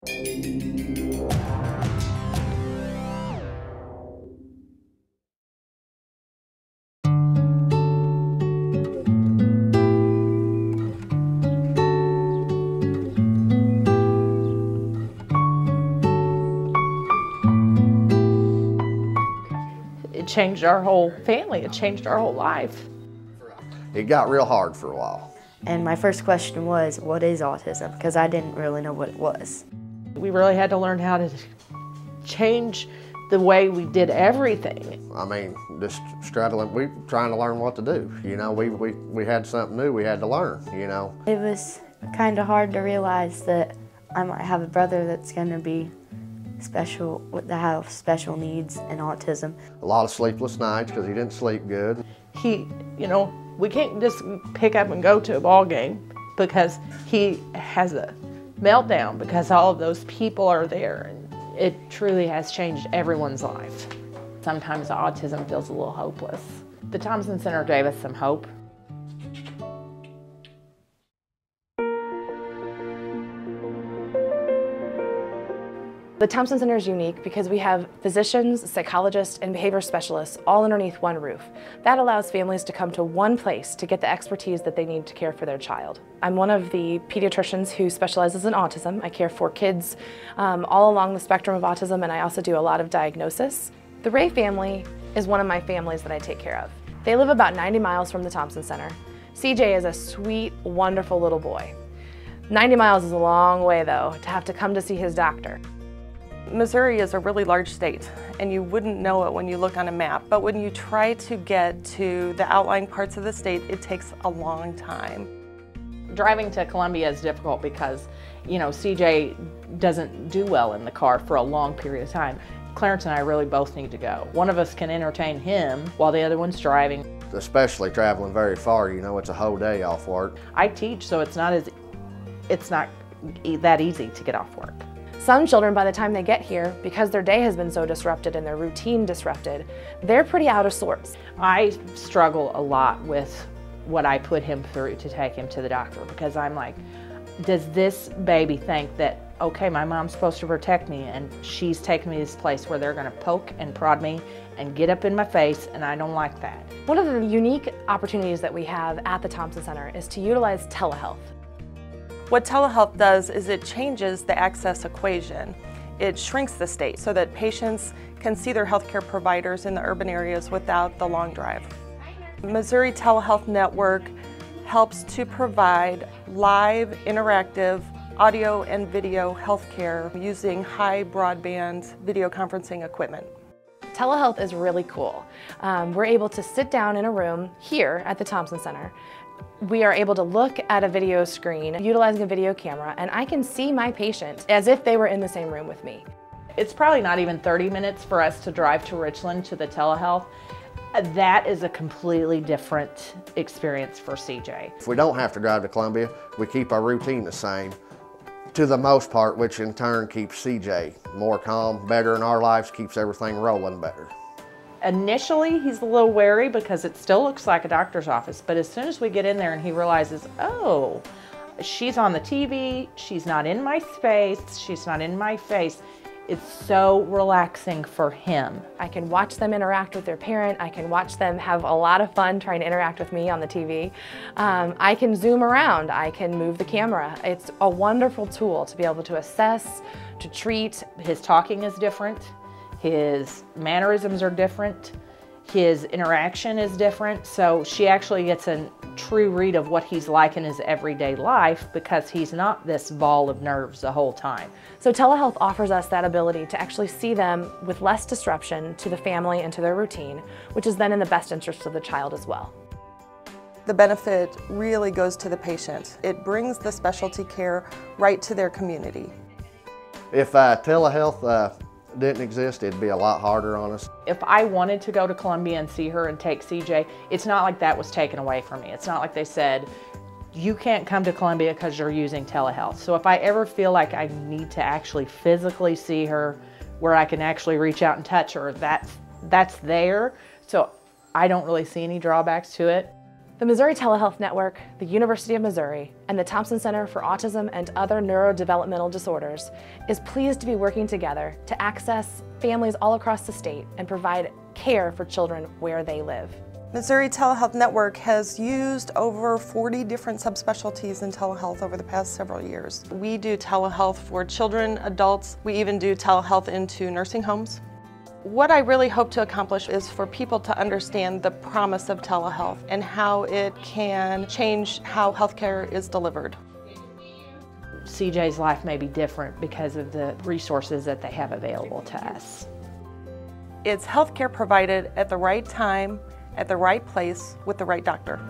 It changed our whole family. It changed our whole life. It got real hard for a while. And my first question was, what is autism? Because I didn't really know what it was. We really had to learn how to change the way we did everything. I mean, just struggling, trying to learn what to do. You know, we had something new we had to learn, you know. It was kind of hard to realize that I might have a brother that's going to be special, that have special needs and autism. A lot of sleepless nights because he didn't sleep good. We can't just pick up and go to a ball game because he has a meltdown because all of those people are there. And it truly has changed everyone's life. Sometimes autism feels a little hopeless. The Thompson Center gave us some hope. The Thompson Center is unique because we have physicians, psychologists, and behavior specialists all underneath one roof. That allows families to come to one place to get the expertise that they need to care for their child. I'm one of the pediatricians who specializes in autism. I care for kids all along the spectrum of autism, and I also do a lot of diagnosis. The Ray family is one of my families that I take care of. They live about 90 miles from the Thompson Center. CJ is a sweet, wonderful little boy. 90 miles is a long way, though, to have to come to see his doctor. Missouri is a really large state, and you wouldn't know it when you look on a map, but when you try to get to the outlying parts of the state, it takes a long time. Driving to Columbia is difficult because, CJ doesn't do well in the car for a long period of time. Clarence and I really both need to go. One of us can entertain him while the other one's driving. Especially traveling very far, it's a whole day off work. I teach, so it's not that easy to get off work. Some children, by the time they get here, because their day has been so disrupted and their routine disrupted, they're pretty out of sorts. I struggle a lot with what I put him through to take him to the doctor because I'm like, does this baby think that, okay, my mom's supposed to protect me and she's taking me to this place where they're gonna poke and prod me and get up in my face, and I don't like that. One of the unique opportunities that we have at the Thompson Center is to utilize telehealth. What telehealth does is it changes the access equation. It shrinks the state so that patients can see their healthcare providers in the urban areas without the long drive. Missouri Telehealth Network helps to provide live, interactive, audio and video healthcare using high broadband video conferencing equipment. Telehealth is really cool. We're able to sit down in a room here at the Thompson Center. We are able to look at a video screen utilizing a video camera, and I can see my patient as if they were in the same room with me. It's probably not even 30 minutes for us to drive to Richland to the telehealth. That is a completely different experience for CJ. If we don't have to drive to Columbia, we keep our routine the same to the most part, which in turn keeps CJ more calm, better in our lives, keeps everything rolling better. Initially, he's a little wary because it still looks like a doctor's office, but as soon as we get in there and he realizes, oh, she's on the TV, she's not in my space, she's not in my face, it's so relaxing for him. I can watch them interact with their parent. I can watch them have a lot of fun trying to interact with me on the TV. I can zoom around. I can move the camera. It's a wonderful tool to be able to assess, to treat. His talking is different. His mannerisms are different. His interaction is different. So she actually gets a true read of what he's like in his everyday life because he's not this ball of nerves the whole time. So telehealth offers us that ability to actually see them with less disruption to the family and to their routine, which is then in the best interest of the child as well. The benefit really goes to the patient. It brings the specialty care right to their community. If telehealth didn't exist, it'd be a lot harder on us. If I wanted to go to Columbia and see her and take CJ, it's not like that was taken away from me. It's not like they said, you can't come to Columbia because you're using telehealth. So if I ever feel like I need to actually physically see her, where I can actually reach out and touch her, that's there. So I don't really see any drawbacks to it. The Missouri Telehealth Network, the University of Missouri, and the Thompson Center for Autism and Other Neurodevelopmental Disorders is pleased to be working together to access families all across the state and provide care for children where they live. Missouri Telehealth Network has used over 40 different subspecialties in telehealth over the past several years. We do telehealth for children, adults. We even do telehealth into nursing homes. What I really hope to accomplish is for people to understand the promise of telehealth and how it can change how healthcare is delivered. CJ's life may be different because of the resources that they have available to us. It's healthcare provided at the right time, at the right place, with the right doctor.